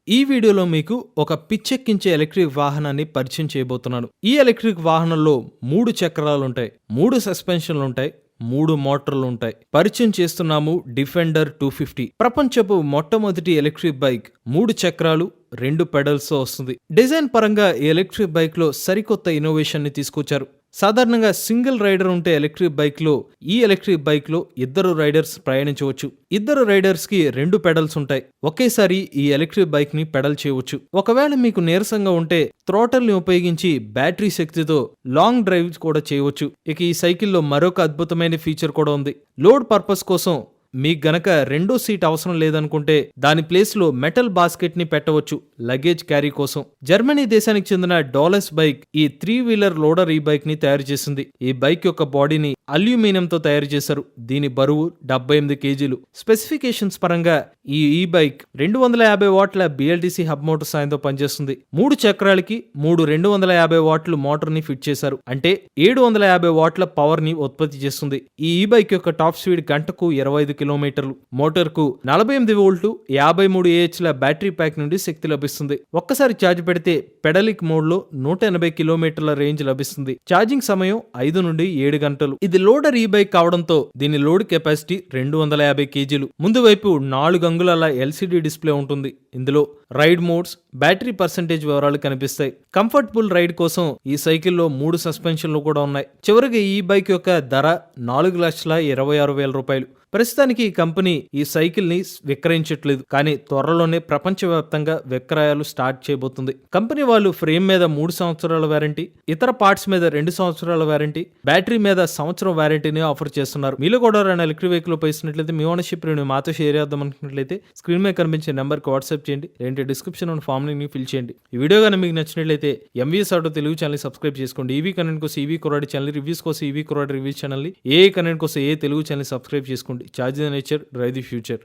ఈ వీడియోలో మీకు ఒక పిచ్చెక్కించే ఎలక్ట్రిక్ వాహనాన్ని పరిచయం చేయబోతున్నాను. ఈ ఎలక్ట్రిక్ వాహనంలో 3 చక్రాలుంటాయి, 3 సస్పెన్షన్లుంటాయి, 3 మోటార్లుంటాయి. పరిచయం చేస్తున్నాము డిఫెండర్ 250. ప్రపంచపు మొట్టమొదటి ఎలక్ట్రిక్ బైక్. 3 చక్రాలు, 2 పెడల్స్ తో వస్తుంది. డిజైన్ పరంగా ఈ ఎలక్ట్రిక్ బైక్ లో సరికొత్త ఇన్నోవేషన్ ని తీసుకొచ్చారు. సాధారణంగా సింగిల్ రైడర్ ఉంటే ఎలక్ట్రిక్ బైక్ లో ఈ ఎలక్ట్రిక్ బైక్ లో 2 రైడర్స్ ప్రయాణించవచ్చు. 2 రైడర్స్ కి 2 పెడల్స్ ఉంటాయి. ఒకేసారి ఈ ఎలక్ట్రిక్ బైక్ ని పెడల్ చేయవచ్చు. ఒకవేళ మీకు నీరసంగా ఉంటే థ్రోటల్ ని ఉపయోగించి బ్యాటరీ శక్తితో లాంగ్ డ్రైవ్ కూడా చేయవచ్చు. ఇక ఈ సైకిల్లో మరొక అద్భుతమైన ఫీచర్ కూడా ఉంది. లోడ్ పర్పస్ కోసం మీకు గనక రెండో సీట్ అవసరం లేదనుకుంటే దాని ప్లేస్ లో మెటల్ బాస్కెట్ ని పెట్టవచ్చు లగేజ్ క్యారీ కోసం. జర్మనీ దేశానికి చెందిన డాలస్ బైక్ ఈ 3 వీలర్ లోడర్ ఈ బైక్ ని తయారు చేసింది. ఈ బైక్ యొక్క బాడీని అల్యూమినియం తో తయారు చేశారు. దీని బరువు 78 కేజీలు. స్పెసిఫికేషన్స్ పరంగా ఈ బైక్ 250 వాట్ల BLDC హబ్ మోటార్ సాయంతో పనిచేస్తుంది. 3 చక్రాలకి 3 250 వాట్ల మోటార్ ని ఫిట్ చేశారు. అంటే 750 వాట్ల పవర్ ని ఉత్పత్తి చేస్తుంది. ఈ బైక్ యొక్క టాప్ స్పీడ్ గంటకు 25 కిలోమీటర్లు. మోటార్ కు 48 వోల్ట్లు 53 AH బ్యాటరీ ప్యాక్ నుండి శక్తి లభిస్తుంది. ఒక్కసారి ఛార్జ్ పెడితే పెడలిక్ మోడ్ లో 180 కిలోమీటర్ల రేంజ్ లభిస్తుంది. ఛార్జింగ్ సమయం 5 నుండి 7 గంటలు. ఇది లోడర్ ఈ బైక్ కావడంతో దీని లోడ్ కెపాసిటీ 250 కేజీలు. ముందు వైపు 4 అంగుళాల LCD డిస్ప్లే ఉంటుంది. ఇందులో రైడ్ మోడ్స్, బ్యాటరీ పర్సెంటేజ్ వివరాలు కనిపిస్తాయి. కంఫర్టబుల్ రైడ్ కోసం ఈ సైకిల్లో 3 సస్పెన్షన్లు కూడా ఉన్నాయి. చివరిగా ఈ బైక్ యొక్క ధర 4,26,000 రూపాయలు. ప్రస్తుతానికి ఈ కంపెనీ ఈ సైకిల్ ని విక్రయించట్లేదు, కానీ త్వరలోనే ప్రపంచవ్యాప్తంగా విక్రయాలు స్టార్ట్ చేయబోతుంది. కంపెనీ వాళ్ళు ఫ్రేమ్ మీద 3 సంవత్సరాల వారంటీ, ఇతర పార్ట్స్ మీద 2 సంవత్సరాల వారంటీ, బ్యాటరీ మీద సంవత్సరం వారంటీని ఆఫర్ చేస్తున్నారు. మీలో కూడా ఎలక్ట్రిక్ వెహికల్ ఉపయోగిస్తున్నట్లయితే మీ ఓనర్షిప్ రివ్యూ మాతో షేర్ చేద్దాం అనుకున్నట్లయితే స్క్రీన్ మీద కనిపించే నెంబర్కి వాట్సాప్ చేయండి, లేదంటే డిస్క్రిప్షన్ ఉన్న ఫామ్ ని ఫిల్ చేయండి. ఈ వీడియో కానీ మీకు నచ్చినట్లయితే MVS auto Telugu channel subscribe చేసుకోండి. ఈవీ కంటెంట్ కోసం ఈవీ కుర్రాడి ఛానల్, రివ్యూస్ కోసం ఈవీ కుర్రాడి రివ్యూస్ ఛానల్, ఏ కంటెంట్ కోసం ఏ తెలుగు ఛానల్ సబ్స్క్రైబ్ చేసుకోండి. Charge the nature, drive the future.